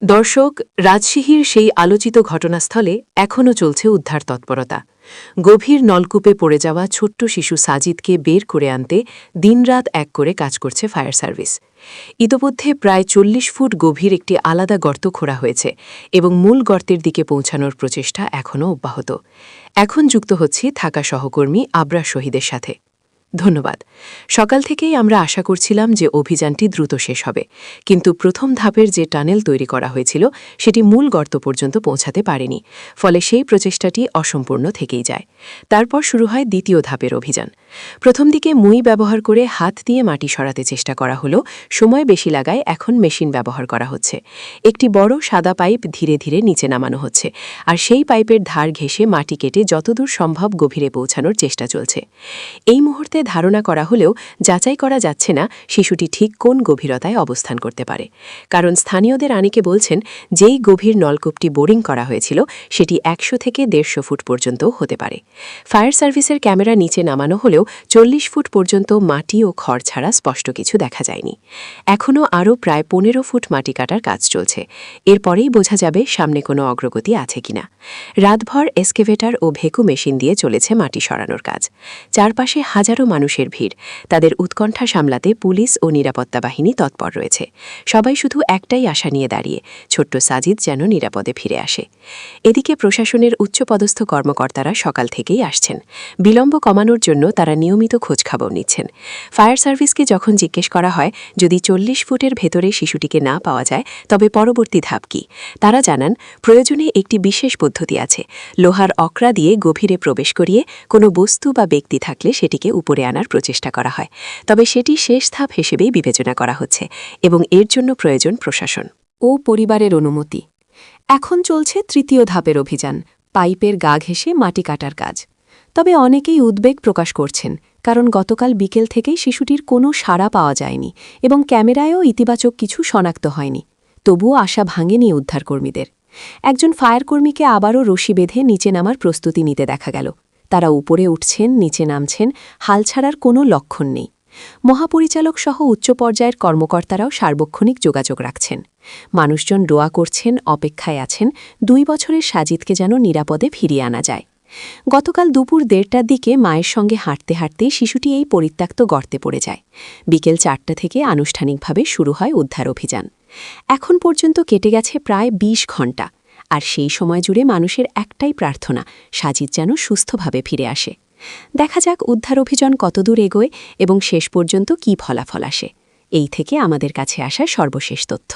দর্শক, রাজশাহীর সেই আলোচিত ঘটনাস্থলে এখনও চলছে উদ্ধার তৎপরতা। গভীর নলকূপে পড়ে যাওয়া ছোট্ট শিশু সাজিদকে বের করে আনতে দিনরাত এক করে কাজ করছে ফায়ার সার্ভিস। ইতোমধ্যে প্রায় ৪০ ফুট গভীর একটি আলাদা গর্ত খোঁড়া হয়েছে এবং মূল গর্তের দিকে পৌঁছানোর প্রচেষ্টা এখনও অব্যাহত। এখন যুক্ত হচ্ছি থাকা সহকর্মী আবরার শহীদের সাথে। ধন্যবাদ। সকাল থেকেই আমরা আশা করছিলাম যে অভিযানটি দ্রুত শেষ হবে, কিন্তু প্রথম ধাপের যে টানেল তৈরি করা হয়েছিল সেটি মূল গর্ত পর্যন্ত পৌঁছাতে পারেনি, ফলে সেই প্রচেষ্টাটি অসম্পূর্ণ থেকেই যায়। তারপর শুরু হয় দ্বিতীয় ধাপের অভিযান। প্রথম দিকে মই ব্যবহার করে হাত দিয়ে মাটি সরাতে চেষ্টা করা হলো, সময় বেশি লাগায় এখন মেশিন ব্যবহার করা হচ্ছে। একটি বড় সাদা পাইপ ধীরে ধীরে নিচে নামানো হচ্ছে, আর সেই পাইপের ধার ঘেঁষে মাটি কেটে যতদূর সম্ভব গভীরে পৌঁছানোর চেষ্টা চলছে। এই মুহূর্তে ধারণা করা হলেও যাচাই করা যাচ্ছে না শিশুটি ঠিক কোন গভীরতায় অবস্থান করতে পারে, কারণ স্থানীয়দের আনিকে বলছেন যেই গভীর নলকূপটি বোরিং করা হয়েছিল সেটি ১০০ থেকে ১৫০ ফুট পর্যন্ত হতে পারে। ফায়ার সার্ভিসের ক্যামেরা নিচে নামানো হলেও ৪০ ফুট পর্যন্ত মাটি ও খড় ছাড়া স্পষ্ট কিছু দেখা যায়নি। এখনও আরও প্রায় ১৫ ফুট মাটি কাটার কাজ চলছে। এরপরেই বোঝা যাবে সামনে কোনো অগ্রগতি আছে কিনা। রাতভর এসকেভেটর ও ভেকু মেশিন দিয়ে চলেছে মাটি সরানোর কাজ। চারপাশে হাজারো মানুষের ভিড়, তাদের উৎকণ্ঠা সামলাতে পুলিশ ও নিরাপত্তা বাহিনী তৎপর রয়েছে। সবাই শুধু একটাই আশা নিয়ে দাঁড়িয়ে, ছোট্ট সাজিদ যেন নিরাপদে ফিরে আসে। এদিকে প্রশাসনের উচ্চপদস্থ কর্মকর্তারা সকাল থেকেই আসছেন। বিলম্ব কমানোর জন্য তারা নিয়মিত খোঁজখবর নিচ্ছেন। ফায়ার সার্ভিসকে যখন জিজ্ঞেস করা হয় যদি ৪০ ফুটের ভেতরে শিশুটিকে না পাওয়া যায় তবে পরবর্তী ধাপ কী, তারা জানান প্রয়োজনে একটি বিশেষ পদ্ধতি আছে। লোহার অকড়া দিয়ে গভীরে প্রবেশ করিয়ে কোনো বস্তু বা ব্যক্তি থাকলে সেটিকে উপরে আনার প্রচেষ্টা করা হয়, তবে সেটি শেষ ধাপ হিসেবেই বিবেচনা করা হচ্ছে এবং এর জন্য প্রয়োজন প্রশাসন ও পরিবারের অনুমতি। এখন চলছে তৃতীয় ধাপের অভিযান, পাইপের গা ঘেঁষে মাটি কাটার কাজ। তবে অনেকেই উদ্বেগ প্রকাশ করছেন, কারণ গতকাল বিকেল থেকেই শিশুটির কোনো সাড়া পাওয়া যায়নি এবং ক্যামেরায়ও ইতিবাচক কিছু শনাক্ত হয়নি। তবুও আশা ভাঙেনি উদ্ধারকর্মীদের। একজন ফায়ারকর্মীকে আবারও রশি বেঁধে নিচে নামার প্রস্তুতি নিতে দেখা গেল। তারা উপরে উঠছেন, নিচে নামছেন, হাল ছাড়ার কোনো লক্ষণ নেই। মহাপরিচালক সহ উচ্চ পর্যায়ের কর্মকর্তারাও সার্বক্ষণিক যোগাযোগ রাখছেন। মানুষজন দোয়া করছেন, অপেক্ষায় আছেন ২ বছরের সাজিদকে যেন নিরাপদে ফিরিয়ে আনা যায়। গতকাল দুপুর ১:৩০টার দিকে মায়ের সঙ্গে হাঁটতে হাঁটতেই শিশুটি এই পরিত্যক্ত গর্তে পড়ে যায়। বিকেল ৪টা থেকে আনুষ্ঠানিকভাবে শুরু হয় উদ্ধার অভিযান। এখন পর্যন্ত কেটে গেছে প্রায় ২০ ঘণ্টা, আর সেই সময় জুড়ে মানুষের একটাই প্রার্থনা, সাজিদ যেন সুস্থভাবে ফিরে আসে। দেখা যাক উদ্ধার অভিযান কতদূর এগোয় এবং শেষ পর্যন্ত কী ফলাফল আসে। এই থেকে আমাদের কাছে আসা সর্বশেষ তথ্য।